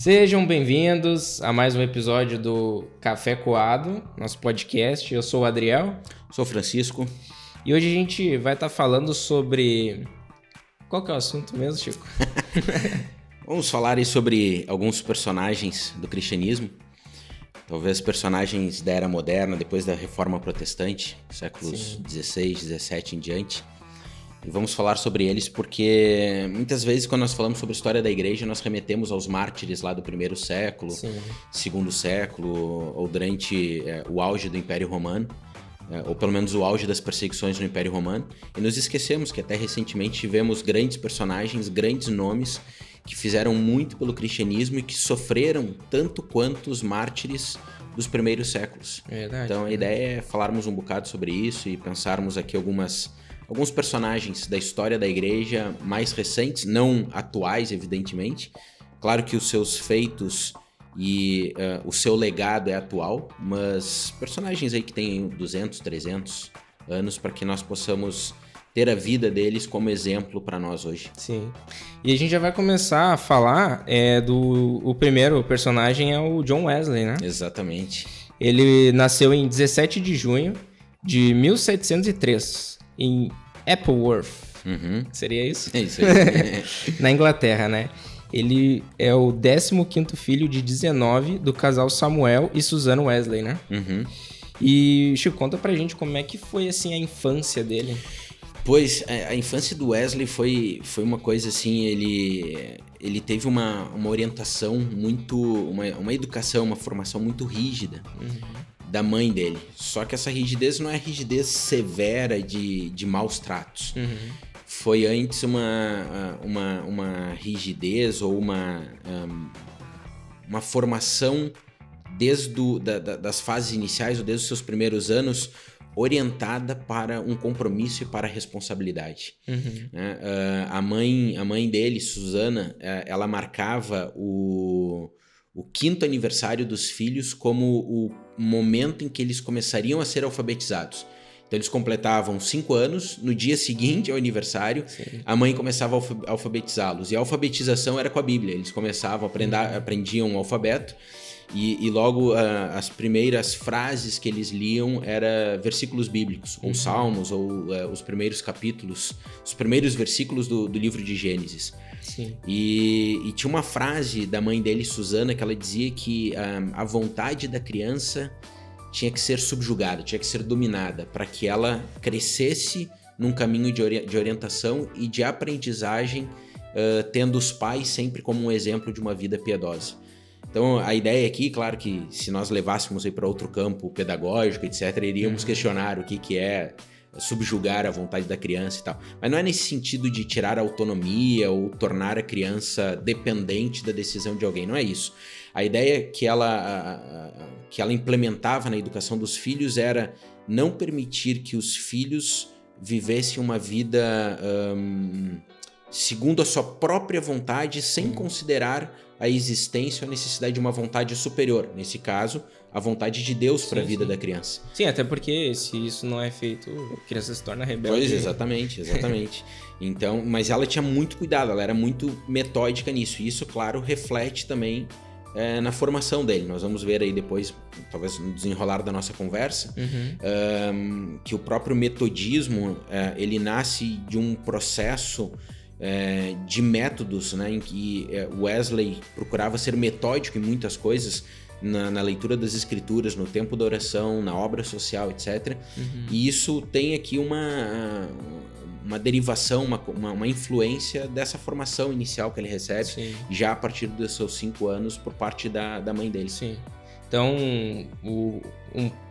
Sejam bem-vindos a mais um episódio do Café Coado, nosso podcast. Eu sou o Adriel. Sou o Francisco. E hoje a gente vai estar falando sobre... Qual que é o assunto mesmo, Chico? Vamos falar aí sobre alguns personagens do cristianismo. Talvez personagens da era moderna, depois da Reforma Protestante, séculos XVI, XVII em diante. E vamos falar sobre eles porque muitas vezes quando nós falamos sobre a história da igreja, nós remetemos aos mártires lá do primeiro século, segundo século, ou durante o auge do Império Romano, ou pelo menos o auge das perseguições no Império Romano. E nos esquecemos que até recentemente tivemos grandes personagens, grandes nomes que fizeram muito pelo cristianismo e que sofreram tanto quanto os mártires dos primeiros séculos. Verdade. Então a ideia é falarmos um bocado sobre isso e pensarmos aqui alguns personagens da história da igreja mais recentes, não atuais, evidentemente. Claro que os seus feitos e o seu legado é atual, mas personagens aí que têm 200, 300 anos para que nós possamos ter a vida deles como exemplo para nós hoje. Sim. E a gente já vai começar a falar o primeiro personagem é o John Wesley, né? Exatamente. Ele nasceu em 17 de junho de 1703, em Appleworth. Seria isso? É isso aí. Na Inglaterra, né? Ele é o 15º filho de 19 do casal Samuel e Susan Wesley, né? E, Chico, conta pra gente como é que foi, assim, a infância dele. Pois, a infância do Wesley foi uma coisa assim, ele teve uma orientação muito, uma educação, uma formação muito rígida da mãe dele. Só que essa rigidez não é rigidez severa de maus tratos. Foi antes uma rigidez ou uma formação desde das fases iniciais ou desde os seus primeiros anos orientada para um compromisso e para a responsabilidade. A mãe dele, Susana, ela marcava o 5º aniversário dos filhos como o momento em que eles começariam a ser alfabetizados. Então eles completavam 5 anos, no dia seguinte ao aniversário, a mãe começava a alfabetizá-los. E a alfabetização era com a Bíblia, eles começavam, aprendiam o alfabeto, e logo as primeiras frases que eles liam eram versículos bíblicos, ou salmos, ou os primeiros capítulos, os primeiros versículos do livro de Gênesis. E tinha uma frase da mãe dele, Susana, que ela dizia que a vontade da criança tinha que ser subjugada, tinha que ser dominada, para que ela crescesse num caminho de orientação e de aprendizagem, tendo os pais sempre como um exemplo de uma vida piedosa. Então a ideia aqui, claro que se nós levássemos para outro campo pedagógico, etc., iríamos questionar o que é subjugar a vontade da criança e tal. Mas não é nesse sentido de tirar a autonomia ou tornar a criança dependente da decisão de alguém, não é isso. A ideia que ela implementava na educação dos filhos era não permitir que os filhos vivessem uma vida segundo a sua própria vontade, sem considerar a existência ou a necessidade de uma vontade superior. Nesse caso, a vontade de Deus para a vida da criança. Sim, até porque se isso não é feito, a criança se torna rebelde. Pois, exatamente. Então, mas ela tinha muito cuidado, ela era muito metódica nisso. E isso, claro, reflete também na formação dele. Nós vamos ver aí depois, talvez no desenrolar da nossa conversa, que o próprio metodismo, ele nasce de um processo de métodos, né, em que Wesley procurava ser metódico em muitas coisas, na leitura das escrituras, no tempo da oração, na obra social, etc. E isso tem aqui uma derivação, uma influência dessa formação inicial que ele recebe, já a partir dos seus 5 anos, por parte da mãe dele. Então,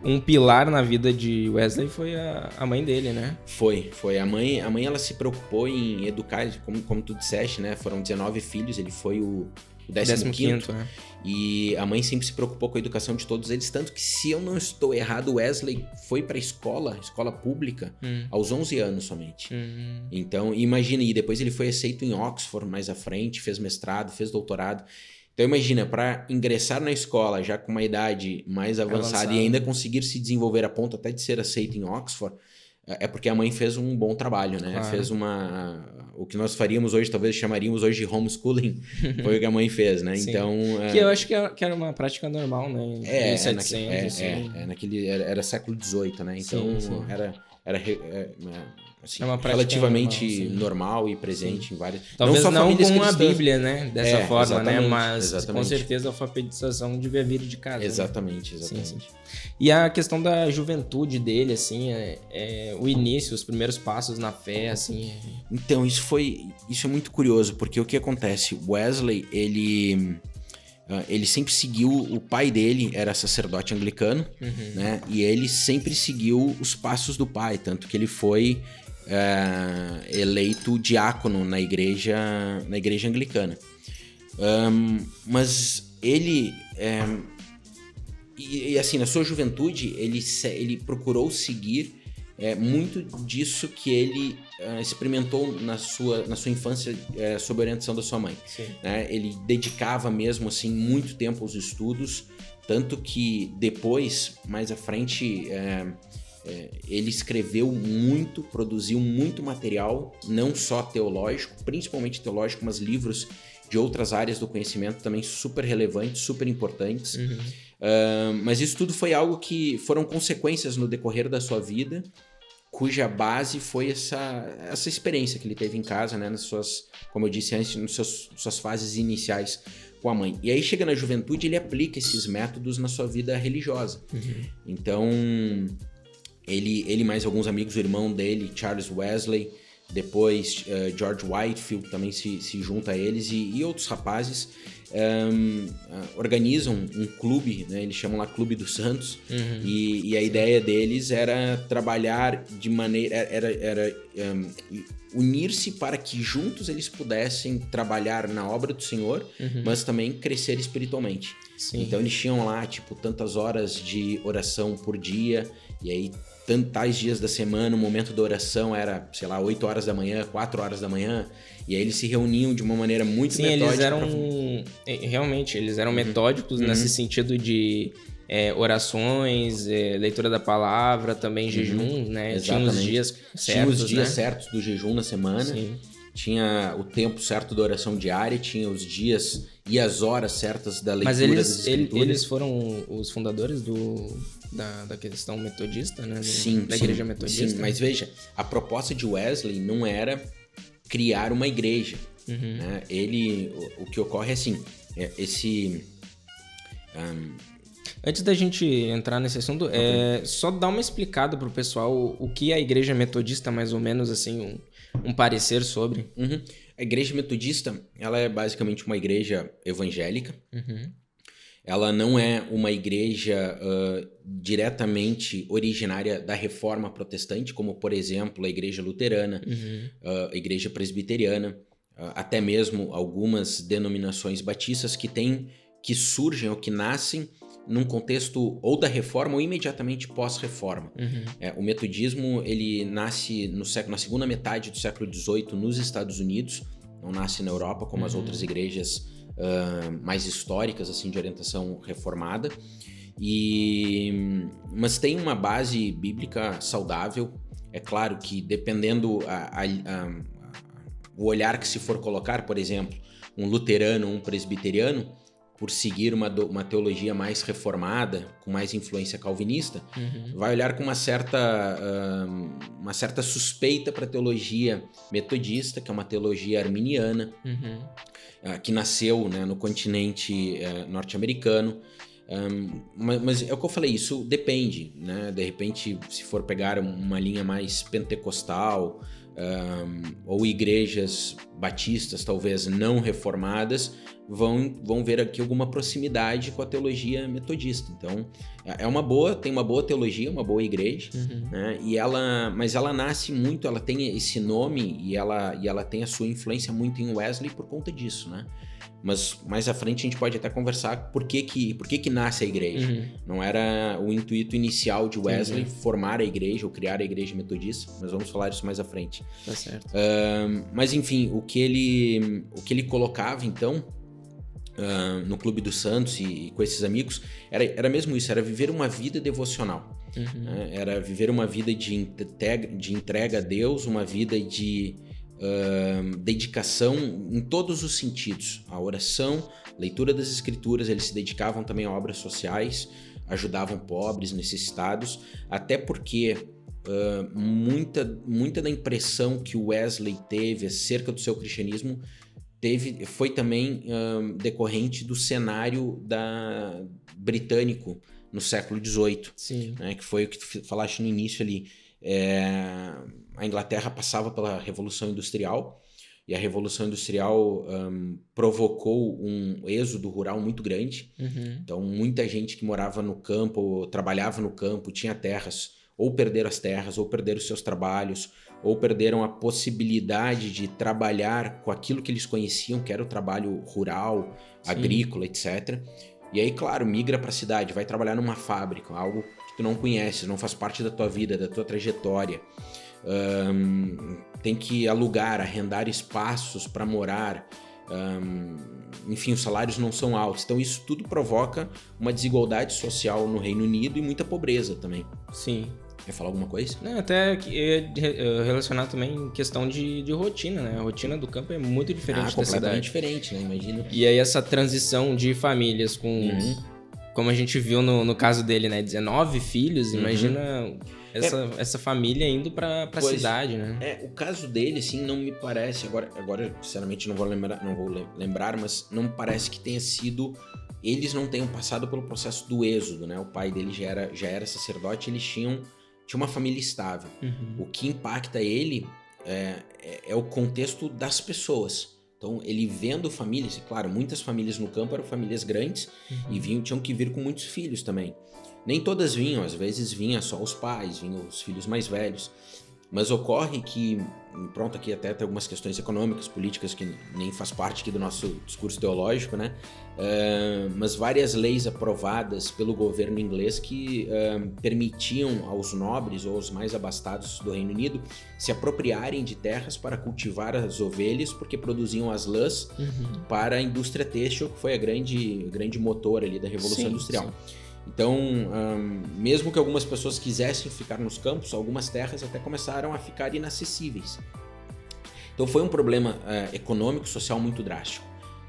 um pilar na vida de Wesley foi a mãe dele, né? Foi. A mãe ela se preocupou em educar, como tu disseste, né? Foram 19 filhos, ele foi o 15º, né? E a mãe sempre se preocupou com a educação de todos eles, tanto que, se eu não estou errado, Wesley foi para a escola pública aos 11 anos somente. Então, imagina, e depois ele foi aceito em Oxford mais à frente, fez mestrado, fez doutorado. Então imagina, para ingressar na escola já com uma idade mais avançada e ainda conseguir se desenvolver a ponto até de ser aceito em Oxford, é porque a mãe fez um bom trabalho, né? Claro. Fez o que nós faríamos hoje, talvez chamaríamos hoje de homeschooling, foi o que a mãe fez, né? Sim. Então... que eu acho que era uma prática normal, né? Em 1700, era século XVIII, né? Então, sim. era assim, uma relativamente normal e presente em várias... Talvez não com cristãs. a Bíblia, né? Dessa forma, né? Mas exatamente. Com certeza a alfabetização devia vir de casa. Exatamente. Sim. E a questão da juventude dele, assim, o início, os primeiros passos na fé, assim... Então, isso é muito curioso, porque o que acontece? Wesley, ele sempre seguiu, o pai dele era sacerdote anglicano, né? E ele sempre seguiu os passos do pai, tanto que ele foi eleito diácono na igreja anglicana. Mas ele... E assim, na sua juventude, ele procurou seguir muito disso que ele experimentou na sua infância sob a orientação da sua mãe. Né? Ele dedicava mesmo assim muito tempo aos estudos, tanto que depois, mais à frente, ele escreveu muito, produziu muito material, não só teológico, principalmente teológico, mas livros de outras áreas do conhecimento também super relevantes, super importantes. Mas isso tudo foi algo que foram consequências no decorrer da sua vida, cuja base foi essa experiência que ele teve em casa, né, nas suas, como eu disse antes, nas suas fases iniciais com a mãe. E aí chega na juventude, ele aplica esses métodos na sua vida religiosa. Então, ele mais alguns amigos, o irmão dele, Charles Wesley, depois George Whitefield também se junta a eles e outros rapazes organizam um clube, né? Eles chamam lá Clube dos Santos, e a ideia deles era trabalhar de maneira... era unir-se para que juntos eles pudessem trabalhar na obra do Senhor, mas também crescer espiritualmente. Sim. Então eles tinham lá, tantas horas de oração por dia, e aí tais dias da semana, o momento da oração era, 8 horas da manhã, 4 horas da manhã, e aí eles se reuniam de uma maneira muito metódica. Realmente, eles eram metódicos nesse sentido de orações, leitura da palavra, também jejum, né? Exatamente. Tinha os dias certos, tinha os dias certos do jejum na semana. Sim. Tinha o tempo certo da oração diária, tinha os dias e as horas certas da leitura das escrituras. Mas eles foram os fundadores da questão metodista, né? Da igreja metodista. Sim, mas veja, a proposta de Wesley não era criar uma igreja. Né? O que ocorre é assim, Antes da gente entrar nesse assunto, só dar uma explicada pro pessoal o que é a igreja metodista, mais ou menos, assim, um parecer sobre. A igreja metodista, ela é basicamente uma igreja evangélica. Ela não é uma igreja diretamente originária da reforma protestante, como, por exemplo, a igreja luterana, a igreja presbiteriana, até mesmo algumas denominações batistas que surgem ou que nascem num contexto ou da reforma ou imediatamente pós-reforma. O metodismo, ele nasce na segunda metade do século XVIII nos Estados Unidos, não nasce na Europa como as outras igrejas mais históricas, assim, de orientação reformada, mas tem uma base bíblica saudável. É claro que dependendo o olhar que se for colocar, por exemplo, um luterano ou um presbiteriano, por seguir uma teologia mais reformada, com mais influência calvinista, vai olhar com uma certa suspeita para a teologia metodista, que é uma teologia arminiana, que nasceu, né, no continente norte-americano. Mas é o que eu falei, isso depende, né? De repente, se for pegar uma linha mais pentecostal, ou igrejas batistas, talvez não reformadas, vão ver aqui alguma proximidade com a teologia metodista. Então, tem uma boa teologia, uma boa igreja, né? Mas ela nasce muito, ela tem esse nome e ela tem a sua influência muito em Wesley por conta disso, né? Mas mais à frente a gente pode até conversar por que nasce a igreja. Não era o intuito inicial de Wesley formar a igreja ou criar a igreja metodista, mas vamos falar isso mais à frente. Tá certo. Mas enfim, o que ele colocava então no Clube dos Santos e com esses amigos era mesmo isso, era viver uma vida devocional. Era viver uma vida de entrega a Deus, uma vida de dedicação em todos os sentidos. A oração, leitura das escrituras, eles se dedicavam também a obras sociais, ajudavam pobres, necessitados, até porque muita da impressão que o Wesley teve acerca do seu cristianismo foi também decorrente do cenário britânico no século XVIII, né, que foi o que tu falaste no início ali. A Inglaterra passava pela Revolução Industrial, e a Revolução Industrial provocou um êxodo rural muito grande. Então, muita gente que morava no campo, trabalhava no campo, tinha terras, ou perderam as terras, ou perderam os seus trabalhos, ou perderam a possibilidade de trabalhar com aquilo que eles conheciam, que era o trabalho rural, agrícola, etc. E aí, claro, migra para a cidade, vai trabalhar numa fábrica, algo que tu não conheces, não faz parte da tua vida, da tua trajetória. Tem que alugar, arrendar espaços para morar. Enfim, os salários não são altos. Então isso tudo provoca uma desigualdade social no Reino Unido e muita pobreza também. Sim. Quer falar alguma coisa? Não, até relacionar também em questão de rotina, né? A rotina do campo é muito diferente da cidade. Completamente diferente, né? Imagina. E aí essa transição de famílias com... Como a gente viu no caso dele, né? 19 filhos, imagina essa família indo pra cidade, né? O caso dele, assim, não me parece... Agora sinceramente, não vou lembrar, mas não me parece que tenha sido... Eles não tenham passado pelo processo do êxodo, né? O pai dele já era sacerdote, eles tinha uma família estável. O que impacta ele é o contexto das pessoas. Então, ele vendo famílias, e claro, muitas famílias no campo eram famílias grandes e tinham que vir com muitos filhos também. Nem todas vinham, às vezes vinha só os pais, vinham os filhos mais velhos. Mas ocorre que, pronto, aqui até tem algumas questões econômicas, políticas, que nem faz parte aqui do nosso discurso teológico, né? Mas várias leis aprovadas pelo governo inglês que permitiam aos nobres ou aos mais abastados do Reino Unido se apropriarem de terras para cultivar as ovelhas, porque produziam as lãs para a indústria têxtil, que foi a grande motor ali da Revolução Industrial. Sim. Então, mesmo que algumas pessoas quisessem ficar nos campos, algumas terras até começaram a ficar inacessíveis. Então foi um problema econômico, social muito drástico.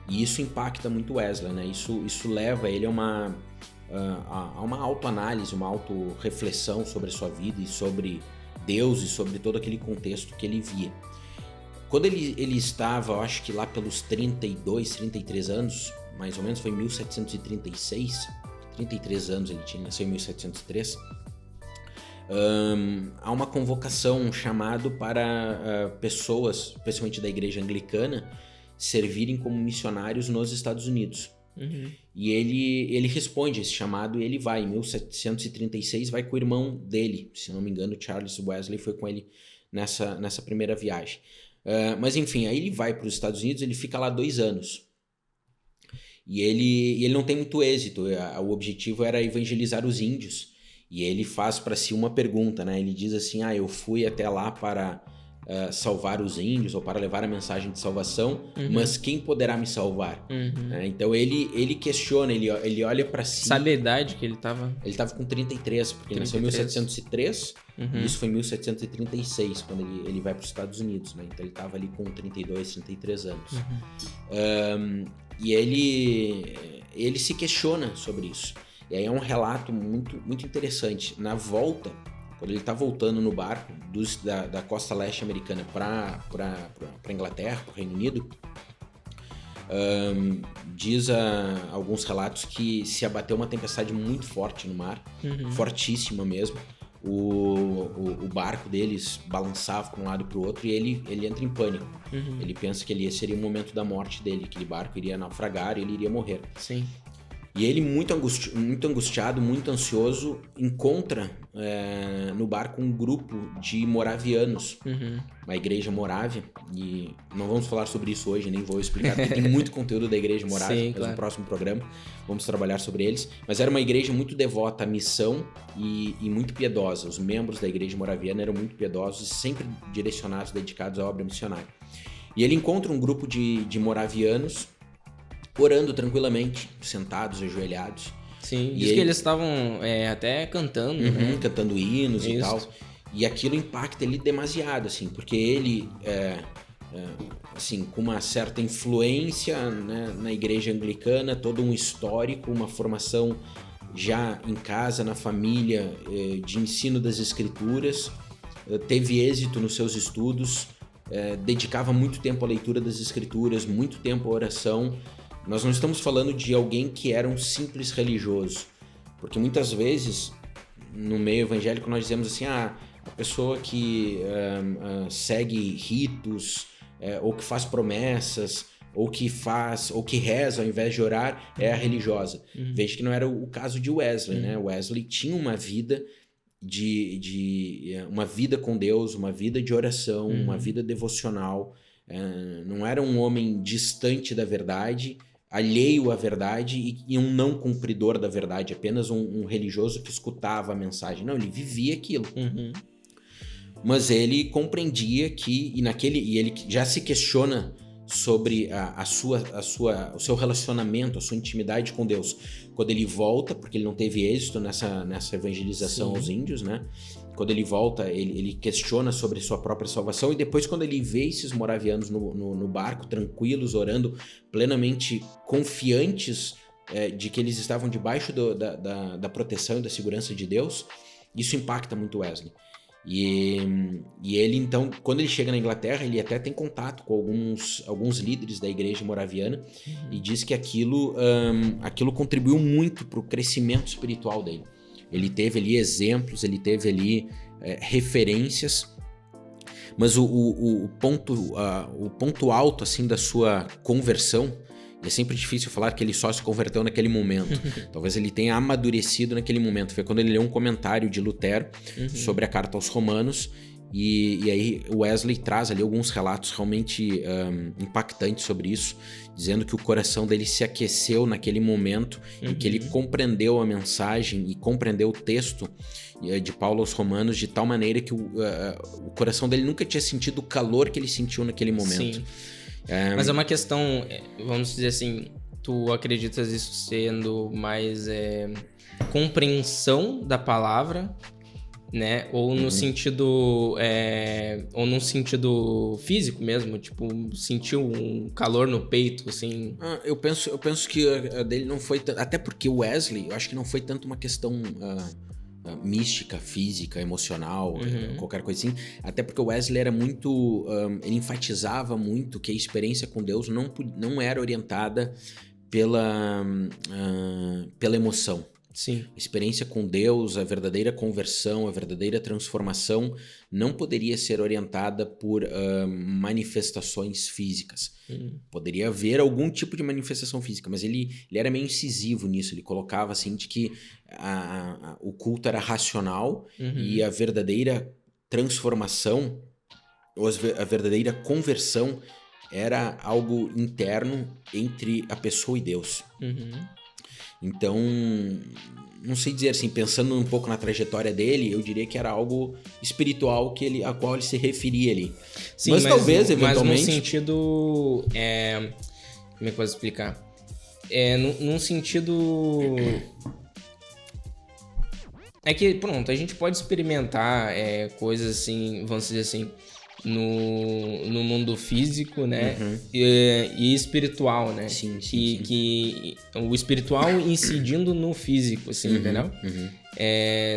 E isso impacta muito Wesley, né? Isso leva ele a uma autoanálise, uma autorreflexão sobre a sua vida e sobre Deus e sobre todo aquele contexto que ele via. Quando ele estava, eu acho que lá pelos 32, 33 anos, mais ou menos, foi em 1736... 33 anos ele tinha, nasceu em 1703, há uma convocação, um chamado para pessoas, especialmente da igreja anglicana, servirem como missionários nos Estados Unidos. E ele responde a esse chamado e ele vai, em 1736, vai com o irmão dele, se não me engano, Charles Wesley foi com ele nessa primeira viagem. Mas enfim, aí ele vai para os Estados Unidos, ele fica lá 2 anos. E ele não tem muito êxito, o objetivo era evangelizar os índios. E ele faz para si uma pergunta, né? Ele diz assim, eu fui até lá para salvar os índios ou para levar a mensagem de salvação, mas quem poderá me salvar? Então ele questiona, ele olha para si... Sabe a idade que ele estava? Ele estava com 33, porque ele nasceu em 1703, e isso foi em 1736, quando ele vai para os Estados Unidos, né? Então ele estava ali com 32, 33 anos. E ele se questiona sobre isso. E aí é um relato muito, muito interessante. Na volta, quando ele está voltando no barco da costa leste americana para Inglaterra, para o Reino Unido, diz alguns relatos que se abateu uma tempestade muito forte no mar, fortíssima mesmo. O barco deles balançava para um lado e para o outro e ele entra em pânico. Ele pensa que seria o momento da morte dele, aquele barco iria naufragar e ele iria morrer. Sim. E ele, muito angustiado, muito ansioso, encontra no barco um grupo de moravianos, uma igreja morávia, e não vamos falar sobre isso hoje, nem vou explicar, porque tem muito conteúdo da igreja morávia. Sim, claro. No próximo programa vamos trabalhar sobre eles, mas era uma igreja muito devota à missão e muito piedosa. Os membros da igreja moraviana eram muito piedosos e sempre direcionados, dedicados à obra missionária. E ele encontra um grupo de moravianos orando tranquilamente, sentados, ajoelhados. Sim, diz que eles estavam até cantando, né? Cantando hinos e tal. E aquilo impacta ele demasiado, assim, porque ele, assim, com uma certa influência, né, na igreja anglicana, todo um histórico, uma formação já em casa, na família, de ensino das escrituras, teve êxito nos seus estudos, dedicava muito tempo à leitura das escrituras, muito tempo à oração. Nós não estamos falando de alguém que era um simples religioso, porque muitas vezes no meio evangélico nós dizemos assim, a pessoa que segue ritos, ou que faz promessas, ou que reza ao invés de orar, é a religiosa. Veja que não era o caso de Wesley, né? Wesley tinha uma vida uma vida com Deus, uma vida de oração, uma vida devocional. Não era um homem distante da verdade, alheio à verdade e um não cumpridor da verdade, apenas um religioso que escutava a mensagem. Não, ele vivia aquilo. Mas ele compreendia que, e ele já se questiona sobre o seu relacionamento, a sua intimidade com Deus. Quando ele volta, porque ele não teve êxito nessa evangelização aos índios, né? Quando ele volta, ele questiona sobre sua própria salvação, e depois quando ele vê esses moravianos no barco, tranquilos, orando, plenamente confiantes de que eles estavam debaixo da proteção e da segurança de Deus, isso impacta muito Wesley. E ele, então, quando ele chega na Inglaterra, ele até tem contato com alguns líderes da igreja moraviana e diz que aquilo contribuiu muito para o crescimento espiritual dele. Ele teve ali exemplos, ele teve ali referências, mas o ponto alto assim, da sua conversão, é sempre difícil falar que ele só se converteu naquele momento. Talvez ele tenha amadurecido naquele momento. Foi quando ele leu um comentário de Lutero sobre a carta aos Romanos. E aí Wesley traz ali alguns relatos realmente impactantes sobre isso, dizendo que o coração dele se aqueceu naquele momento em que ele compreendeu a mensagem e compreendeu o texto de Paulo aos Romanos de tal maneira que o coração dele nunca tinha sentido o calor que ele sentiu naquele momento. Sim. Mas é uma questão, vamos dizer assim, tu acreditas isso sendo mais compreensão da palavra, né? Ou no sentido num sentido físico mesmo, tipo, sentiu um calor no peito, assim? Eu penso que a dele não foi tanto, até porque o Wesley, eu acho que não foi tanto uma questão mística, física, emocional, qualquer coisa assim, até porque o Wesley era muito, ele enfatizava muito que a experiência com Deus não era orientada pela emoção. Sim. A experiência com Deus, a verdadeira conversão, a verdadeira transformação não poderia ser orientada por manifestações físicas. Poderia haver algum tipo de manifestação física, mas ele era meio incisivo nisso. Ele colocava assim de que o culto era racional e a verdadeira transformação, ou a verdadeira conversão era algo interno entre a pessoa e Deus. Então, não sei dizer assim, pensando um pouco na trajetória dele, eu diria que era algo espiritual a qual ele se referia ali. Sim, mas talvez, eventualmente... Mas no sentido... como é que eu posso explicar? Num sentido... É que, pronto, a gente pode experimentar coisas assim, vamos dizer assim, no mundo físico, né? E espiritual, né? Sim. Que o espiritual incidindo no físico, assim, entendeu?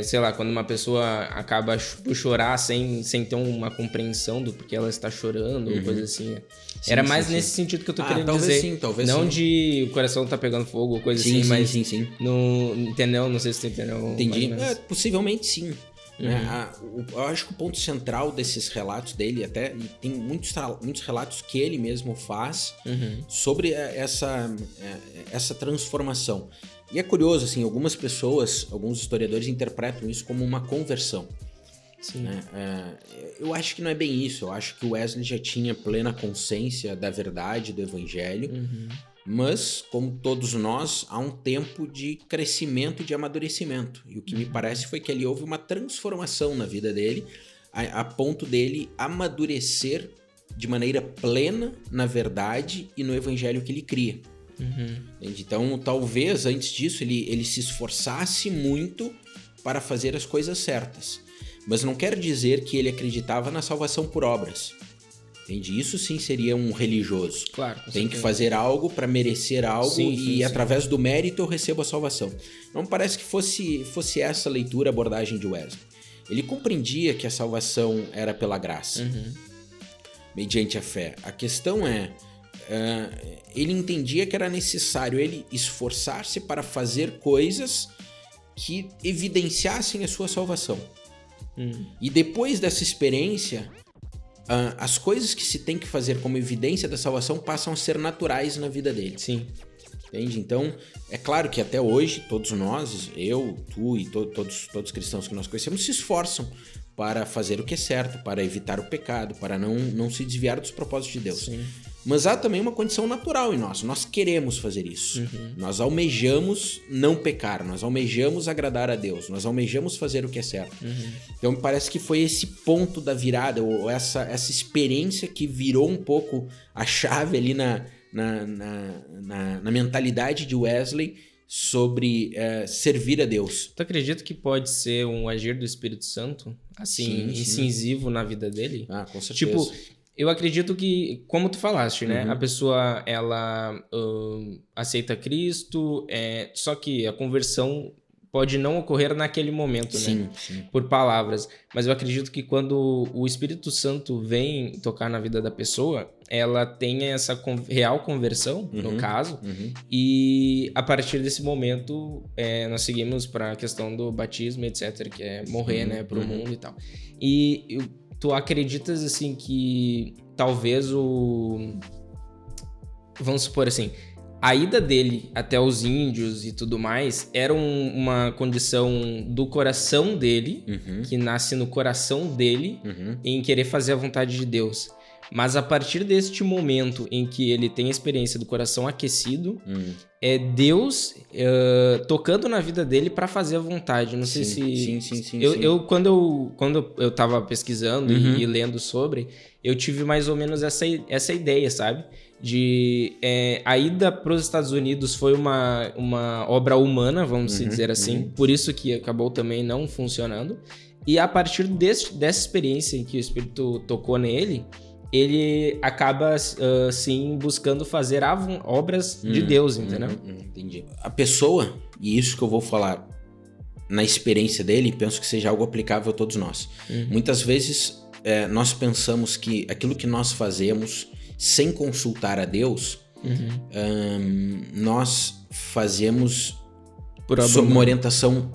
Sei lá, quando uma pessoa acaba por chorar sem ter uma compreensão do porquê ela está chorando, ou coisa assim. Era mais nesse sentido que eu tô querendo dizer. Talvez não sim. de o coração tá pegando fogo ou coisa assim, mas... Sim. Entendeu? Não sei se tu entendeu. Entendi. Possivelmente sim. Eu acho que o ponto central desses relatos dele, até tem muitos relatos que ele mesmo faz sobre essa transformação. E é curioso, assim, algumas pessoas, alguns historiadores interpretam isso como uma conversão. Sim. Eu acho que não é bem isso. Eu acho que o Wesley já tinha plena consciência da verdade do evangelho, mas, como todos nós, há um tempo de crescimento e de amadurecimento. E o que me parece foi que ali houve uma transformação na vida dele, a ponto dele amadurecer de maneira plena na verdade e no evangelho que ele cria. Então, talvez, antes disso, ele se esforçasse muito para fazer as coisas certas. Mas não quer dizer que ele acreditava na salvação por obras. Entende? Isso sim seria um religioso. Claro. Tem que fazer algo para merecer algo sim, através do mérito eu recebo a salvação. Não parece que fosse essa a leitura, a abordagem de Wesley. Ele compreendia que a salvação era pela graça, mediante a fé. A questão ele entendia que era necessário ele esforçar-se para fazer coisas que evidenciassem a sua salvação. E depois dessa experiência, as coisas que se tem que fazer como evidência da salvação passam a ser naturais na vida dele. Sim. Entende? Então, é claro que até hoje, todos nós, eu, tu e todos os cristãos que nós conhecemos, se esforçam para fazer o que é certo, para evitar o pecado, para não se desviar dos propósitos de Deus. Sim. Mas há também uma condição natural em nós queremos fazer isso. Nós almejamos não pecar, nós almejamos agradar a Deus, nós almejamos fazer o que é certo. Então me parece que foi esse ponto da virada, ou essa experiência que virou um pouco a chave ali na mentalidade de Wesley sobre servir a Deus. Tu acredita que pode ser um agir do Espírito Santo, assim, incisivo na vida dele? Ah, com certeza. Tipo, eu acredito que, como tu falaste, né? A pessoa, ela aceita Cristo, só que a conversão pode não ocorrer naquele momento, né? Sim. Por palavras. Mas eu acredito que quando o Espírito Santo vem tocar na vida da pessoa, ela tem essa real conversão, no caso, e a partir desse momento nós seguimos para a questão do batismo, etc., que é morrer, né, para o mundo e tal. E tu acreditas, assim, que talvez vamos supor assim, a ida dele até os índios e tudo mais era uma condição do coração dele, que nasce no coração dele, em querer fazer a vontade de Deus. Mas a partir deste momento em que ele tem a experiência do coração aquecido, é Deus tocando na vida dele para fazer a vontade. Não sei se... Sim. Quando eu tava pesquisando e lendo sobre, eu tive mais ou menos essa ideia, sabe? De a ida para os Estados Unidos foi uma obra humana, vamos dizer assim. Por isso que acabou também não funcionando. E a partir dessa experiência em que o Espírito tocou nele, ele acaba, sim, buscando fazer obras de Deus, entendeu? Entendi. A pessoa, e isso que eu vou falar na experiência dele, penso que seja algo aplicável a todos nós. Muitas vezes, nós pensamos que aquilo que nós fazemos sem consultar a Deus, nós fazemos sob uma orientação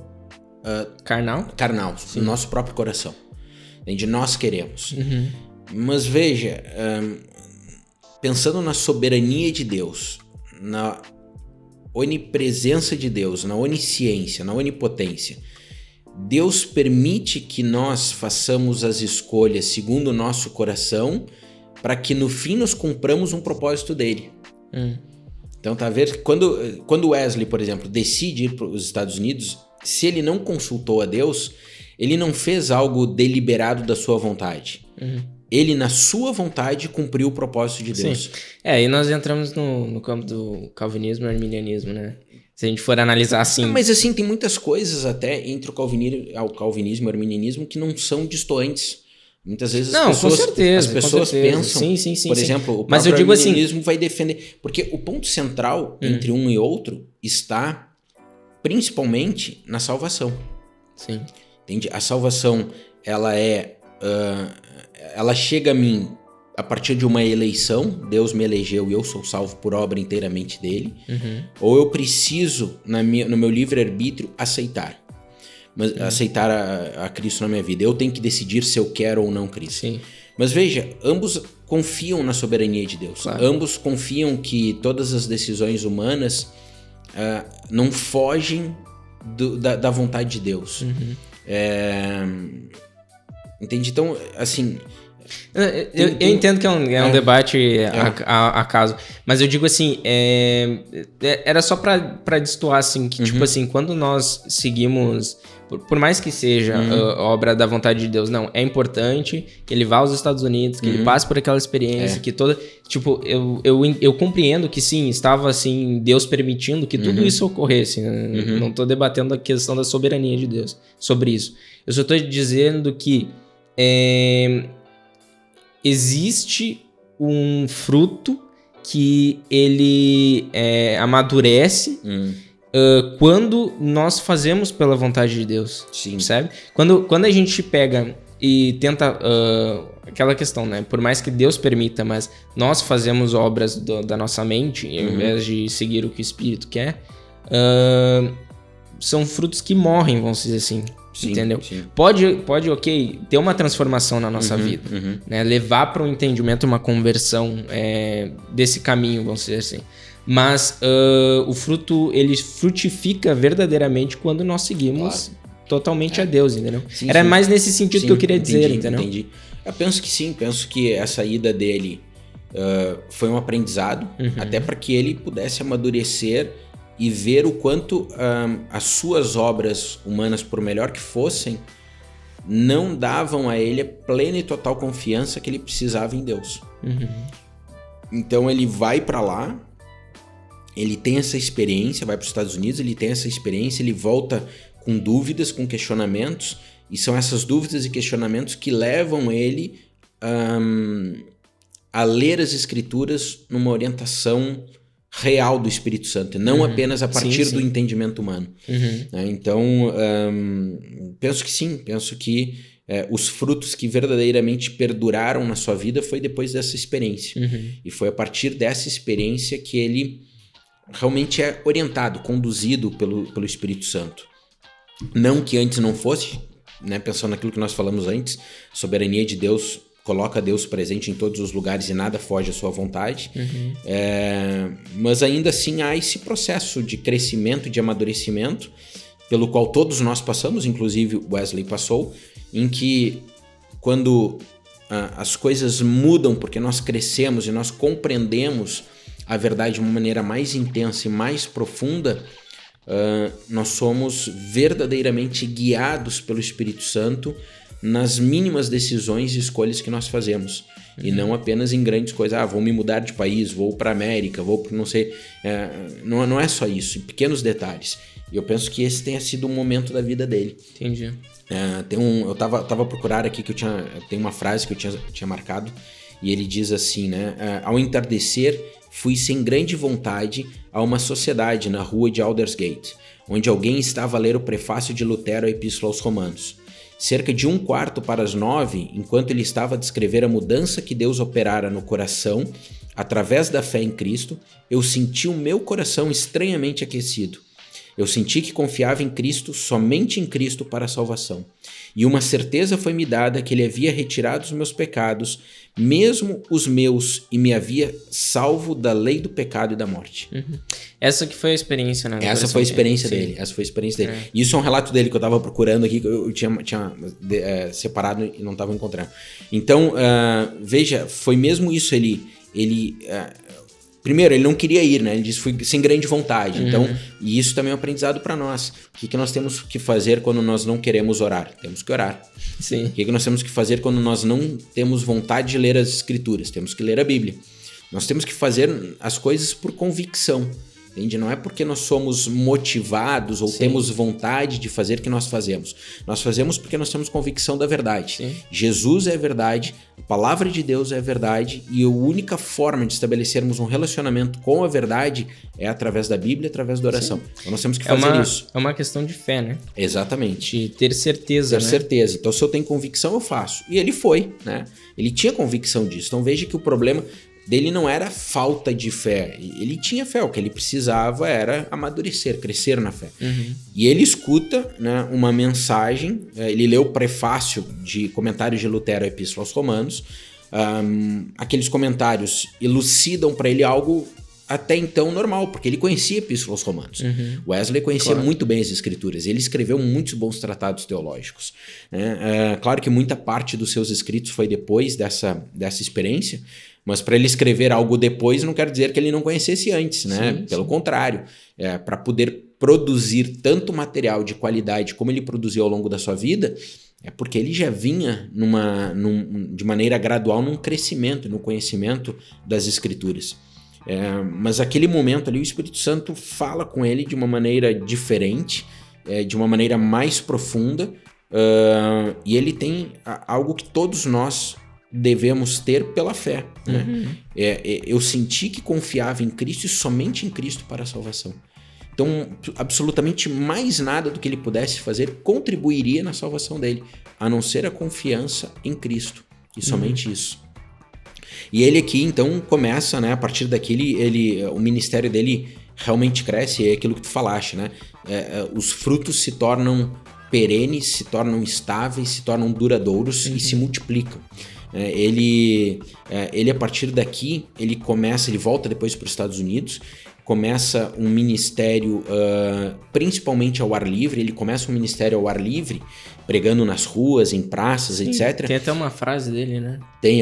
carnal, no nosso próprio coração. Entende? Nós queremos. Mas veja, pensando na soberania de Deus, na onipresença de Deus, na onisciência, na onipotência, Deus permite que nós façamos as escolhas segundo o nosso coração para que no fim nós cumpramos um propósito dele. Então, tá a ver? Quando Wesley, por exemplo, decide ir para os Estados Unidos, se ele não consultou a Deus, ele não fez algo deliberado da sua vontade. Ele, na sua vontade, cumpriu o propósito de Deus. Sim. E nós entramos no campo do calvinismo e arminianismo, né? Se a gente for analisar assim... Mas assim, tem muitas coisas até entre o calvinismo e o arminianismo que não são distantes. Muitas vezes as pessoas pensam... Sim, por exemplo, o mas eu digo arminianismo vai defender... Porque o ponto central entre um e outro está principalmente na salvação. Sim. Entende? A salvação, ela ela chega a mim a partir de uma eleição, Deus me elegeu e eu sou salvo por obra inteiramente dele, ou eu preciso, no meu livre-arbítrio, aceitar a Cristo na minha vida. Eu tenho que decidir se eu quero ou não Cristo. Sim. Mas veja, ambos confiam na soberania de Deus. Claro. Ambos confiam que todas as decisões humanas não fogem da vontade de Deus. Entende? Então, assim... Eu entendo que é um debate a caso, mas eu digo assim, era só pra destoar, assim, que tipo assim, quando nós seguimos, por mais que seja obra da vontade de Deus, não, é importante que ele vá aos Estados Unidos, que ele passe por aquela experiência, que toda, tipo, eu compreendo que sim, estava assim, Deus permitindo que tudo isso ocorresse, não tô debatendo a questão da soberania de Deus sobre isso, eu só tô dizendo que existe um fruto que ele amadurece quando nós fazemos pela vontade de Deus. Sim. Sabe? Quando a gente pega e tenta... aquela questão, né? Por mais que Deus permita, mas nós fazemos obras da nossa mente, ao invés de seguir o que o Espírito quer, são frutos que morrem, vamos dizer assim. Sim, entendeu? Sim. Pode, ok, ter uma transformação na nossa vida, né? Levar para um entendimento, uma conversão desse caminho, vamos dizer assim. Mas o fruto, ele frutifica verdadeiramente quando nós seguimos totalmente a Deus, entendeu? Sim, Era mais nesse sentido que eu queria dizer, entendeu? Entendi. Eu penso que sim, penso que essa ida dele foi um aprendizado, até para que ele pudesse amadurecer e ver o quanto as suas obras humanas, por melhor que fossem, não davam a ele a plena e total confiança que ele precisava em Deus. Então ele vai para lá, ele tem essa experiência, vai para os Estados Unidos, ele tem essa experiência, ele volta com dúvidas, com questionamentos, e são essas dúvidas e questionamentos que levam ele a ler as Escrituras numa orientação real do Espírito Santo, não apenas a partir do entendimento humano. Então, penso que sim, penso que os frutos que verdadeiramente perduraram na sua vida foi depois dessa experiência. E foi a partir dessa experiência que ele realmente é orientado, conduzido pelo Espírito Santo. Não que antes não fosse, né? Pensando naquilo que nós falamos antes, soberania de Deus coloca Deus presente em todos os lugares e nada foge à sua vontade. Mas ainda assim há esse processo de crescimento, de amadurecimento, pelo qual todos nós passamos, inclusive Wesley passou, em que quando as coisas mudam porque nós crescemos e nós compreendemos a verdade de uma maneira mais intensa e mais profunda, nós somos verdadeiramente guiados pelo Espírito Santo nas mínimas decisões e escolhas que nós fazemos. E não apenas em grandes coisas. Vou me mudar de país, vou para América, vou para não sei... não é só isso, em pequenos detalhes. E eu penso que esse tenha sido um momento da vida dele. Entendi. Eu tava procurando aqui que tem uma frase que eu tinha marcado, e ele diz assim, né? Ao entardecer, fui sem grande vontade a uma sociedade na rua de Aldersgate, onde alguém estava a ler o prefácio de Lutero à Epístola aos Romanos. Cerca de 8:45, enquanto ele estava a descrever a mudança que Deus operara no coração, através da fé em Cristo, eu senti o meu coração estranhamente aquecido. Eu senti que confiava em Cristo, somente em Cristo para a salvação. E uma certeza foi-me dada que ele havia retirado os meus pecados, mesmo os meus, e me havia salvo da lei do pecado e da morte. Essa que foi a experiência, né? Essa foi a experiência dele. E isso é um relato dele que eu estava procurando aqui, que eu tinha separado e não estava encontrando. Então, veja, foi mesmo isso. Primeiro, ele não queria ir, né? Ele disse que foi sem grande vontade. Então, e isso também é um aprendizado para nós. O que nós temos que fazer quando nós não queremos orar? Temos que orar. Sim. O que nós temos que fazer quando nós não temos vontade de ler as Escrituras? Temos que ler a Bíblia. Nós temos que fazer as coisas por convicção. Entende? Não é porque nós somos motivados ou temos vontade de fazer que nós fazemos. Nós fazemos porque nós temos convicção da verdade. Sim. Jesus é a verdade, a palavra de Deus é a verdade, e a única forma de estabelecermos um relacionamento com a verdade é através da Bíblia, através da oração. Então nós temos que fazer isso. É uma questão de fé, né? Exatamente. De ter certeza, Ter certeza. Então se eu tenho convicção, eu faço. E ele foi, né? Ele tinha convicção disso. Então veja que o problema dele não era falta de fé, ele tinha fé, o que ele precisava era amadurecer, crescer na fé. E ele escuta, né, uma mensagem, ele leu o prefácio de comentários de Lutero à Epístola aos Romanos, aqueles comentários elucidam para ele algo até então normal, porque ele conhecia a Epístola aos Romanos. Wesley conhecia muito bem as Escrituras, ele escreveu muitos bons tratados teológicos. Claro que muita parte dos seus escritos foi depois dessa experiência, mas para ele escrever algo depois não quer dizer que ele não conhecesse antes, né? Pelo contrário, para poder produzir tanto material de qualidade como ele produziu ao longo da sua vida, é porque ele já vinha de maneira gradual num crescimento, no conhecimento das Escrituras. Mas aquele momento ali o Espírito Santo fala com ele de uma maneira diferente, de uma maneira mais profunda, e ele tem algo que todos nós devemos ter pela fé. Né? Eu senti que confiava em Cristo e somente em Cristo para a salvação. Então, absolutamente mais nada do que ele pudesse fazer contribuiria na salvação dele, a não ser a confiança em Cristo. E somente isso. E ele aqui, então, começa, né? A partir daqui, o ministério dele realmente cresce, é aquilo que tu falaste, né? Os frutos se tornam perenes, se tornam estáveis, se tornam duradouros e se multiplicam. Ele, a partir daqui, ele volta depois para os Estados Unidos, começa um ministério principalmente ao ar livre. Ele começa um ministério ao ar livre, pregando nas ruas, em praças, etc. Tem até uma frase dele, né? Tem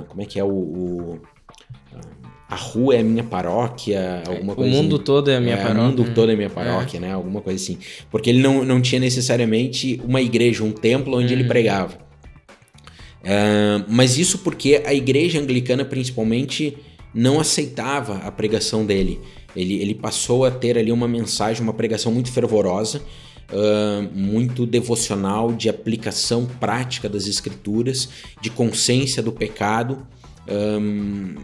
como é que é a rua é a minha paróquia, alguma coisa assim. O mundo todo é a minha paróquia. O mundo todo é a minha paróquia, né? Alguma coisa assim. Porque ele não tinha necessariamente uma igreja, um templo onde ele pregava. Mas isso porque a igreja anglicana, principalmente, não aceitava a pregação dele. Ele passou a ter ali uma mensagem, uma pregação muito fervorosa, muito devocional, de aplicação prática das escrituras, de consciência do pecado.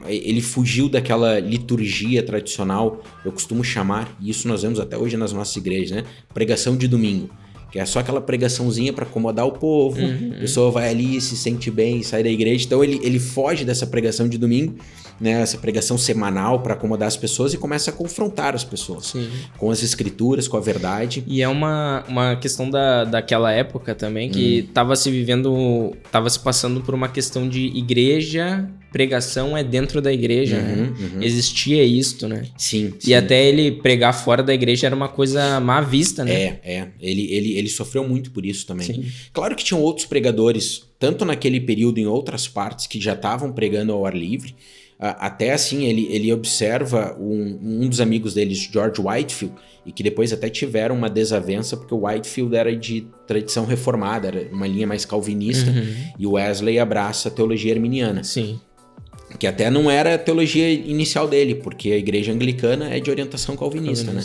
Ele fugiu daquela liturgia tradicional, eu costumo chamar, e isso nós vemos até hoje nas nossas igrejas, né? Pregação de domingo, que é só aquela pregaçãozinha para acomodar o povo, a pessoa vai ali, se sente bem, sai da igreja. Então ele foge dessa pregação de domingo, né, essa pregação semanal para acomodar as pessoas, e começa a confrontar as pessoas com as escrituras, com a verdade. E é uma questão daquela época também, que estava se passando por uma questão de igreja, pregação é dentro da igreja, né? Existia isto, né? Sim. E até ele pregar fora da igreja era uma coisa má vista, né? Ele sofreu muito por isso também. Sim. Claro que tinham outros pregadores, tanto naquele período em outras partes, que já estavam pregando ao ar livre. Até assim, ele observa um dos amigos deles, George Whitefield, e que depois até tiveram uma desavença, porque o Whitefield era de tradição reformada, era uma linha mais calvinista, e o Wesley abraça a teologia arminiana. Sim. Que até não era a teologia inicial dele, porque a igreja anglicana é de orientação calvinista, né?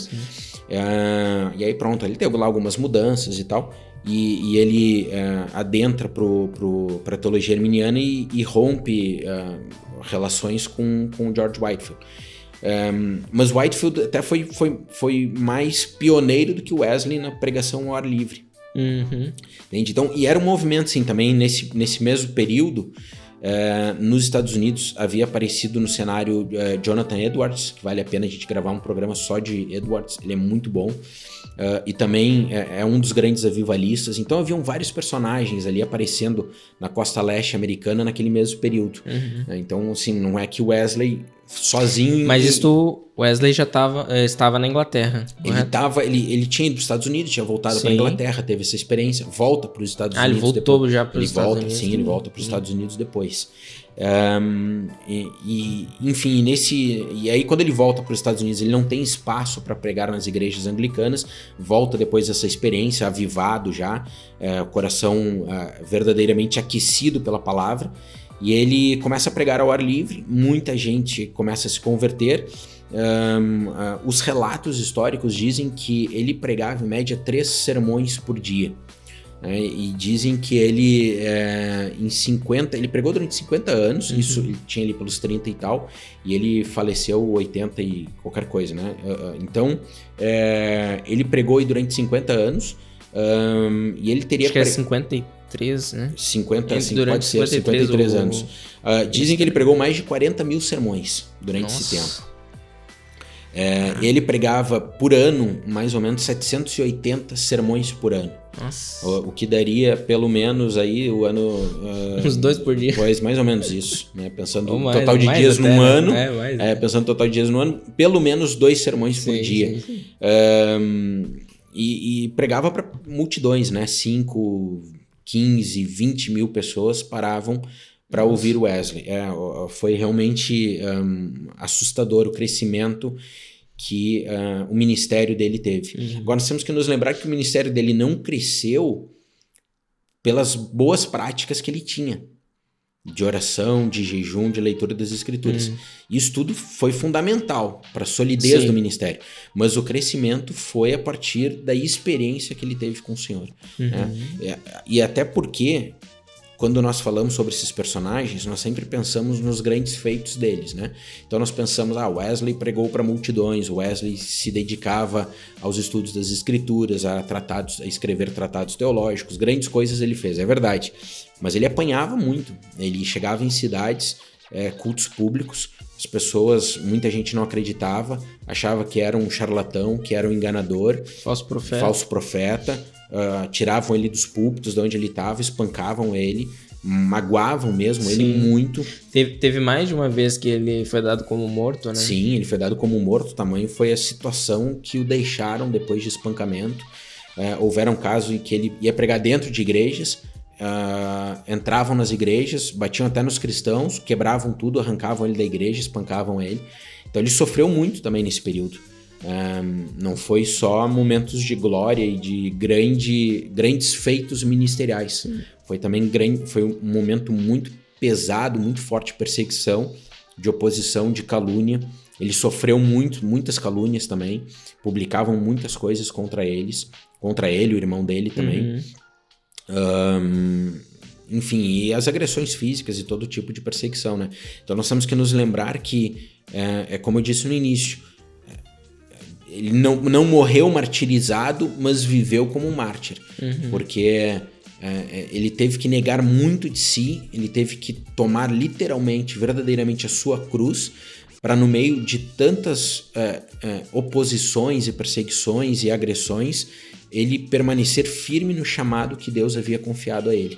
E aí pronto, ele teve lá algumas mudanças e tal, e ele adentra para a teologia arminiana e rompe relações com George Whitefield. Mas Whitefield até foi mais pioneiro do que Wesley na pregação ao ar livre. Entende? Então, e era um movimento assim também, nesse mesmo período. Nos Estados Unidos havia aparecido no cenário Jonathan Edwards, que vale a pena a gente gravar um programa só de Edwards, ele é muito bom, e também é um dos grandes avivalistas. Então haviam vários personagens ali aparecendo na costa leste americana naquele mesmo período. Então assim, não é que o Wesley sozinho... Mas Wesley já estava na Inglaterra. Ele tinha ido para os Estados Unidos, tinha voltado para a Inglaterra, teve essa experiência, volta para os Estados Unidos. Ele voltou depois. Já para os Estados Unidos. Sim, ele volta para os Estados Unidos depois. Enfim, e aí quando ele volta para os Estados Unidos, ele não tem espaço para pregar nas igrejas anglicanas, volta depois dessa experiência, avivado já, coração verdadeiramente aquecido pela palavra, e ele começa a pregar ao ar livre, muita gente começa a se converter. Os relatos históricos dizem que ele pregava em média 3 sermões por dia. E dizem que ele ele pregou durante 50 anos, isso ele tinha ali pelos 30 e tal, e ele faleceu 80 e qualquer coisa, né? Então, ele pregou aí durante 50 anos, e ele teria... Acho que é 53, né? 50, assim, pode ser, 53 anos. Dizem que ele pregou mais de 40 mil sermões durante esse tempo. Ele pregava por ano mais ou menos 780 sermões por ano. Nossa. O que daria pelo menos aí o ano... uns 2 por dia. Pois, mais ou menos isso, né? Pensando no total de dias no ano. Pensando no total de dias no ano, pelo menos 2 sermões por dia. Sim. E pregava para multidões, né? 5, 15, 20 mil pessoas paravam para ouvir o Wesley. Foi realmente assustador o crescimento que o ministério dele teve. Agora nós temos que nos lembrar que o ministério dele não cresceu pelas boas práticas que ele tinha, de oração, de jejum, de leitura das escrituras. Isso tudo foi fundamental para a solidez do ministério, mas o crescimento foi a partir da experiência que ele teve com o Senhor. Né? E até porque quando nós falamos sobre esses personagens, nós sempre pensamos nos grandes feitos deles, né? Então nós pensamos, Wesley pregou para multidões, Wesley se dedicava aos estudos das escrituras, a escrever tratados teológicos, grandes coisas ele fez, é verdade. Mas ele apanhava muito, ele chegava em cidades, cultos públicos, as pessoas, muita gente não acreditava, achava que era um charlatão, que era um enganador, falso profeta, tiravam ele dos púlpitos de onde ele estava, espancavam ele, magoavam mesmo ele muito. Teve mais de uma vez que ele foi dado como morto, né? Sim, ele foi dado como morto, o tamanho foi a situação que o deixaram depois de espancamento. Houveram casos em que ele ia pregar dentro de igrejas, entravam nas igrejas, batiam até nos cristãos, quebravam tudo, arrancavam ele da igreja, espancavam ele. Então ele sofreu muito também nesse período. Não foi só momentos de glória e de grandes feitos ministeriais. Sim. Foi também foi um momento muito pesado, muito forte de perseguição, de oposição, de calúnia. Ele sofreu muitas calúnias também, publicavam muitas coisas contra ele, o irmão dele também. Enfim, e as agressões físicas e todo tipo de perseguição, né? Então nós temos que nos lembrar que, como eu disse no início, ele não morreu martirizado, mas viveu como um mártir, porque ele teve que negar muito de si, ele teve que tomar literalmente, verdadeiramente a sua cruz, para no meio de tantas oposições e perseguições e agressões, ele permanecer firme no chamado que Deus havia confiado a ele.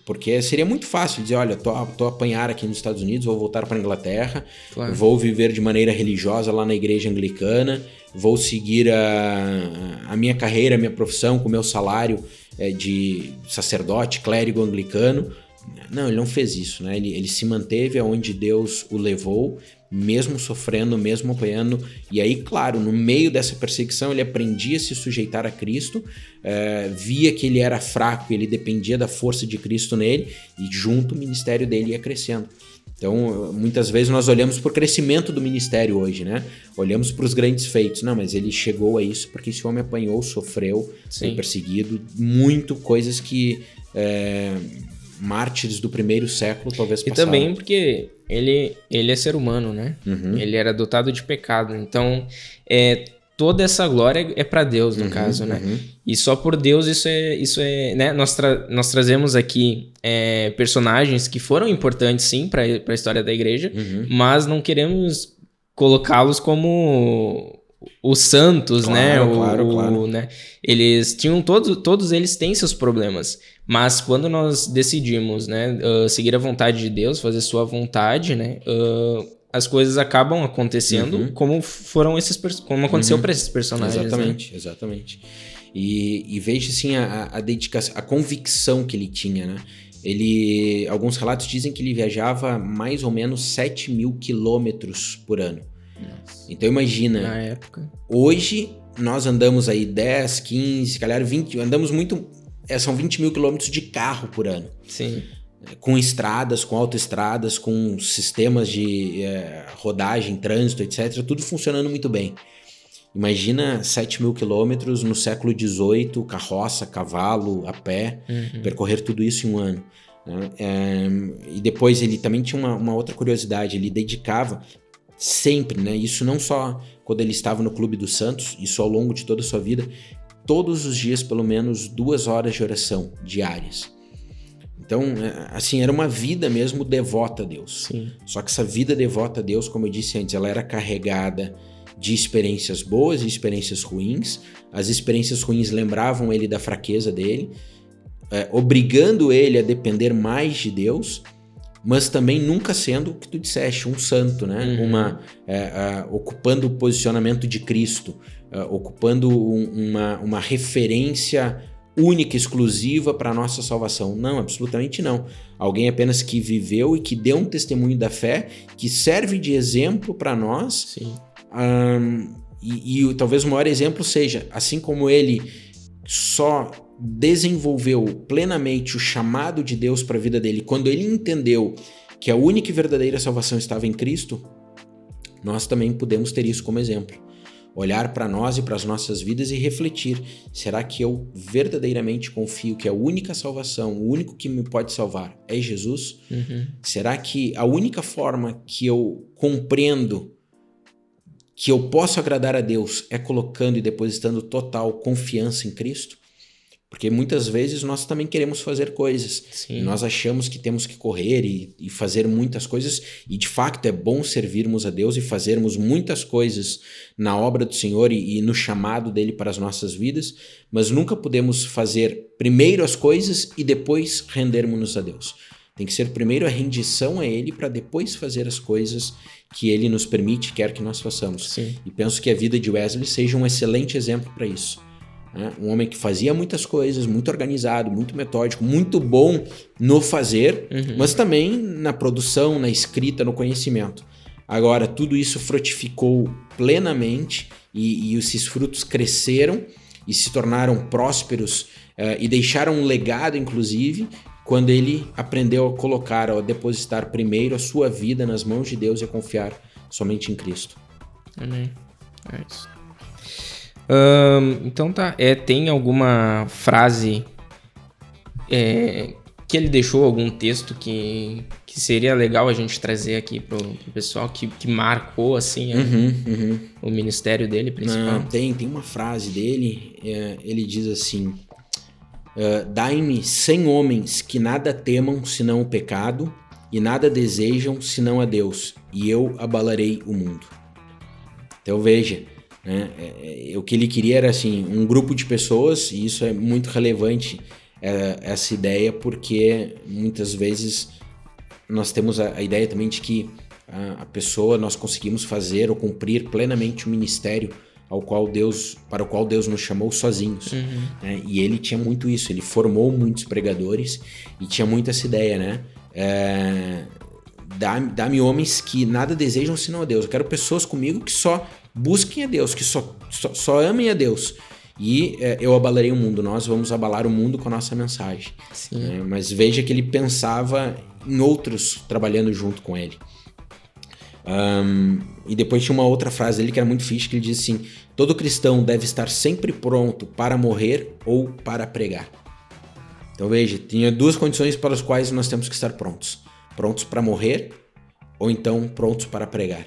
Porque seria muito fácil dizer, olha, tô a apanhar aqui nos Estados Unidos, vou voltar para a Inglaterra, claro, vou viver de maneira religiosa lá na igreja anglicana, vou seguir a minha carreira, a minha profissão com o meu salário de sacerdote, clérigo anglicano. Não, ele não fez isso, né? Ele se manteve aonde Deus o levou, mesmo sofrendo, mesmo apanhando. E aí, claro, no meio dessa perseguição, ele aprendia a se sujeitar a Cristo, via que ele era fraco, ele dependia da força de Cristo nele, e junto o ministério dele ia crescendo. Então, muitas vezes nós olhamos para o crescimento do ministério hoje, né? Olhamos para os grandes feitos. Não, mas ele chegou a isso porque esse homem apanhou, sofreu, foi perseguido. Muito coisas que mártires do primeiro século talvez passaram. E também porque ele é ser humano, né? Ele era dotado de pecado. Então, toda essa glória é para Deus, no caso, né? E só por Deus isso é né? Nós trazemos aqui personagens que foram importantes, sim, para a história da igreja, mas não queremos colocá-los como os santos, claro, né? Claro. Né? Eles tinham todos eles têm seus problemas, mas quando nós decidimos, né, seguir a vontade de Deus, fazer sua vontade, né, as coisas acabam acontecendo como aconteceu para esses personagens. Exatamente, né? Exatamente. E veja assim a dedicação, a convicção que ele tinha, né? Alguns relatos dizem que ele viajava mais ou menos 7.000 quilômetros por ano. Nossa. Então imagina, na época. Hoje nós andamos aí 10, 15, calhar 20, andamos muito, são 20.000 quilômetros de carro por ano. Sim. Com estradas, com autoestradas, com sistemas de rodagem, trânsito, etc. Tudo funcionando muito bem. Imagina 7.000 quilômetros no século XVIII, carroça, cavalo, a pé, percorrer tudo isso em um ano. E depois ele também tinha uma outra curiosidade, ele dedicava sempre, né? Isso não só quando ele estava no Clube dos Santos, isso ao longo de toda a sua vida, todos os dias pelo menos 2 horas de oração diárias. Então, assim, era uma vida mesmo devota a Deus. Sim. Só que essa vida devota a Deus, como eu disse antes, ela era carregada de experiências boas e experiências ruins. As experiências ruins lembravam ele da fraqueza dele, obrigando ele a depender mais de Deus, mas também nunca sendo o que tu disseste, um santo, né? Ocupando o posicionamento de Cristo, ocupando uma referência única, exclusiva para a nossa salvação. Não, absolutamente não. Alguém apenas que viveu e que deu um testemunho da fé, que serve de exemplo para nós. Sim. E talvez o maior exemplo seja, assim como ele só desenvolveu plenamente o chamado de Deus para a vida dele, quando ele entendeu que a única e verdadeira salvação estava em Cristo, nós também podemos ter isso como exemplo. olhar para nós e para as nossas vidas e refletir: será que eu verdadeiramente confio que a única salvação, o único que me pode salvar é Jesus? Será que a única forma que eu compreendo que eu posso agradar a Deus é colocando e depositando total confiança em Cristo? Porque muitas vezes nós também queremos fazer coisas. Sim. E nós achamos que temos que correr e fazer muitas coisas, e de fato é bom servirmos a Deus e fazermos muitas coisas na obra do Senhor e no chamado dele para as nossas vidas, mas nunca podemos fazer primeiro as coisas e depois rendermos-nos a Deus. Tem que ser primeiro a rendição a ele para depois fazer as coisas que ele nos permite, quer que nós façamos. Sim. E penso que a vida de Wesley seja um excelente exemplo para isso. Um homem que fazia muitas coisas, muito organizado, muito metódico, muito bom no fazer, mas também na produção, na escrita, no conhecimento. Agora, tudo isso frutificou plenamente e esses frutos cresceram e se tornaram prósperos e deixaram um legado, inclusive, quando ele aprendeu a colocar, a depositar primeiro a sua vida nas mãos de Deus e a confiar somente em Cristo. Amém. É isso. Então tá, tem alguma frase que ele deixou, algum texto que seria legal a gente trazer aqui pro pessoal, que marcou assim o ministério dele principal? Tem uma frase dele, ele diz assim: dai-me 100 homens que nada temam senão o pecado e nada desejam senão a Deus, e eu abalarei o mundo. Então veja, o que ele queria era assim, um grupo de pessoas, e isso é muito relevante, essa ideia, porque muitas vezes nós temos a ideia também de que a pessoa, nós conseguimos fazer ou cumprir plenamente o ministério para o qual Deus nos chamou sozinhos. E ele tinha muito isso, ele formou muitos pregadores e tinha muito essa ideia, né? Dá-me homens que nada desejam senão a Deus. Eu quero pessoas comigo que só busquem a Deus, que só amem a Deus. E eu abalarei o mundo. Nós vamos abalar o mundo com a nossa mensagem. Mas veja que ele pensava em outros trabalhando junto com ele. E depois tinha uma outra frase dele que era muito fixe, que ele diz assim: todo cristão deve estar sempre pronto para morrer ou para pregar. Então veja, tinha duas condições para as quais nós temos que estar prontos. Prontos para morrer ou então prontos para pregar.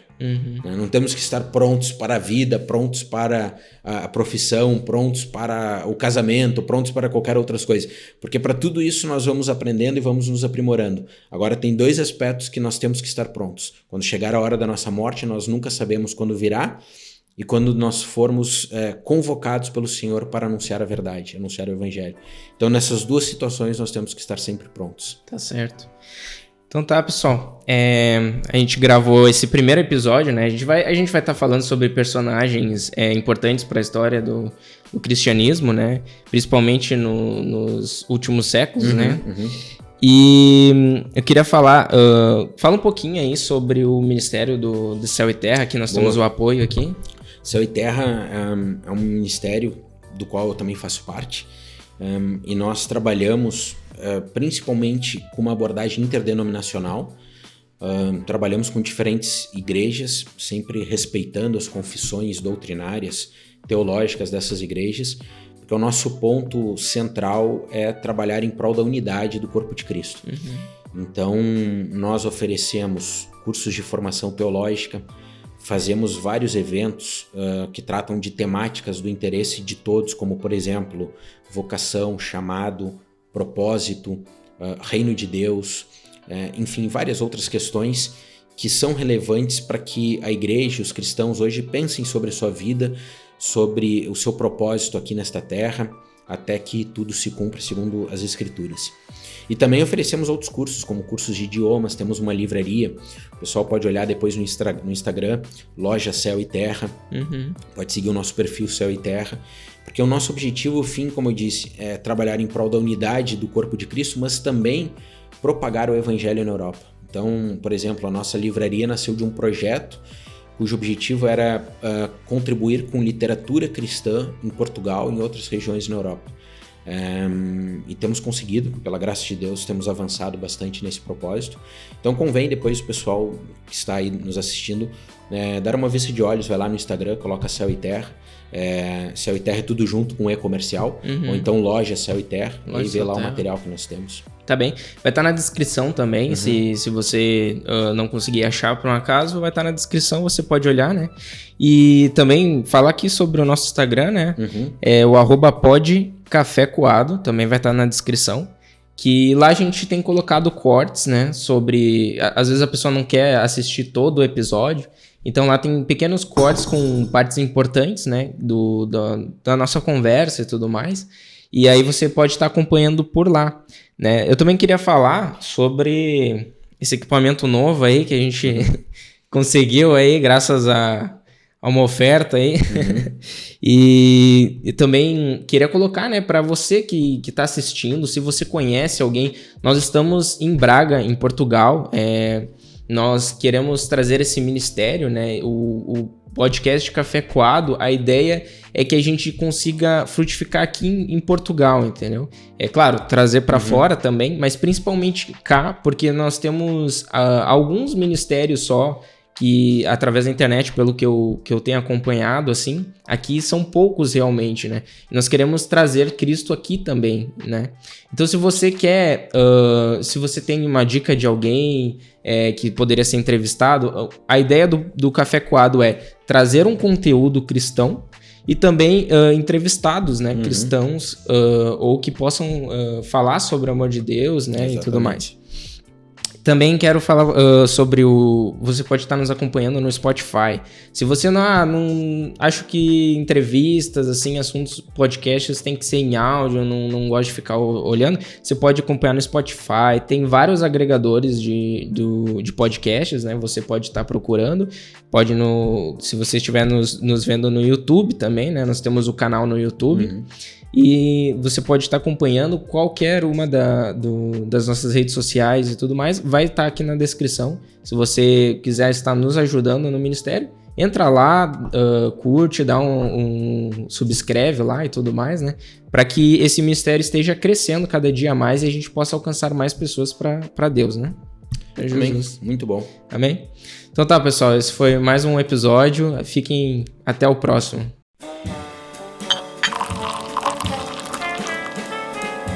Não temos que estar prontos para a vida, prontos para a profissão, prontos para o casamento, prontos para qualquer outras coisas. Porque para tudo isso nós vamos aprendendo e vamos nos aprimorando. Agora tem dois aspectos que nós temos que estar prontos. Quando chegar a hora da nossa morte, nós nunca sabemos quando virá, e quando nós formos convocados pelo Senhor para anunciar a verdade, anunciar o Evangelho. Então nessas duas situações nós temos que estar sempre prontos. Tá certo. Então tá, pessoal, a gente gravou esse primeiro episódio, né? A gente vai estar falando sobre personagens importantes para a história do cristianismo, né? Principalmente nos últimos séculos, né? E eu queria fala um pouquinho aí sobre o Ministério do Céu e Terra, que nós temos o apoio aqui. Céu e Terra é um ministério do qual eu também faço parte, e nós trabalhamos principalmente com uma abordagem interdenominacional. Trabalhamos com diferentes igrejas, sempre respeitando as confissões doutrinárias, teológicas dessas igrejas, porque o nosso ponto central é trabalhar em prol da unidade do corpo de Cristo. Então, nós oferecemos cursos de formação teológica, fazemos vários eventos que tratam de temáticas do interesse de todos, como, por exemplo, vocação, chamado, propósito, reino de Deus, enfim, várias outras questões que são relevantes para que a igreja, os cristãos hoje pensem sobre a sua vida, sobre o seu propósito aqui nesta terra, até que tudo se cumpra segundo as Escrituras. E também oferecemos outros cursos, como cursos de idiomas, temos uma livraria, o pessoal pode olhar depois no Instagram, Loja Céu e Terra, pode seguir o nosso perfil Céu e Terra, porque o nosso objetivo, o fim, como eu disse, é trabalhar em prol da unidade do corpo de Cristo, mas também propagar o Evangelho na Europa. Então, por exemplo, a nossa livraria nasceu de um projeto cujo objetivo era contribuir com literatura cristã em Portugal e em outras regiões na Europa. E temos conseguido, pela graça de Deus, temos avançado bastante nesse propósito. Então convém depois o pessoal que está aí nos assistindo dar uma vista de olhos, vai lá no Instagram, coloca Céu e Terra. Céu e Terra é tudo junto com e-comercial, ou então loja Céu e Terra, e vê lá o material que nós temos. Tá bem, vai estar na descrição também, se você não conseguir achar por um acaso, vai estar na descrição, você pode olhar, né? E também falar aqui sobre o nosso Instagram, né? É o @podcafécoado, também vai estar na descrição. Que lá a gente tem colocado cortes, né? Sobre... Às vezes a pessoa não quer assistir todo o episódio, então lá tem pequenos cortes com partes importantes, né? Da nossa conversa e tudo mais. E aí você pode estar acompanhando por lá, né? Eu também queria falar sobre esse equipamento novo aí que a gente conseguiu aí graças a uma oferta aí. E também queria colocar, né, para você que está assistindo, se você conhece alguém, nós estamos em Braga, em Portugal. Nós queremos trazer esse ministério, né? O podcast Café Coado, a ideia é que a gente consiga frutificar aqui em Portugal, entendeu? É claro, trazer para fora também, mas principalmente cá, porque nós temos alguns ministérios só que, através da internet, pelo que eu tenho acompanhado, assim, aqui são poucos realmente, né? Nós queremos trazer Cristo aqui também, né? Então, se você quer, se você tem uma dica de alguém que poderia ser entrevistado, a ideia do Café Coado é trazer um conteúdo cristão e também entrevistados, né? Cristãos, ou que possam falar sobre o amor de Deus, né? Exatamente. E tudo mais. Também quero falar sobre você pode estar nos acompanhando no Spotify. Se você não acho que entrevistas, assim, assuntos, podcasts tem que ser em áudio, não gosto de ficar olhando, você pode acompanhar no Spotify. Tem vários agregadores de podcasts, né? Você pode estar procurando. Se você estiver nos vendo no YouTube também, né? Nós temos o canal no YouTube. E você pode estar acompanhando qualquer uma das nossas redes sociais e tudo mais. Vai estar aqui na descrição. Se você quiser estar nos ajudando no ministério, entra lá, curte, dá um subscreve lá e tudo mais, né? Para que esse ministério esteja crescendo cada dia mais e a gente possa alcançar mais pessoas para Deus, né? Amém. Muito bom. Amém? Então tá, pessoal. Esse foi mais um episódio. Fiquem até o próximo.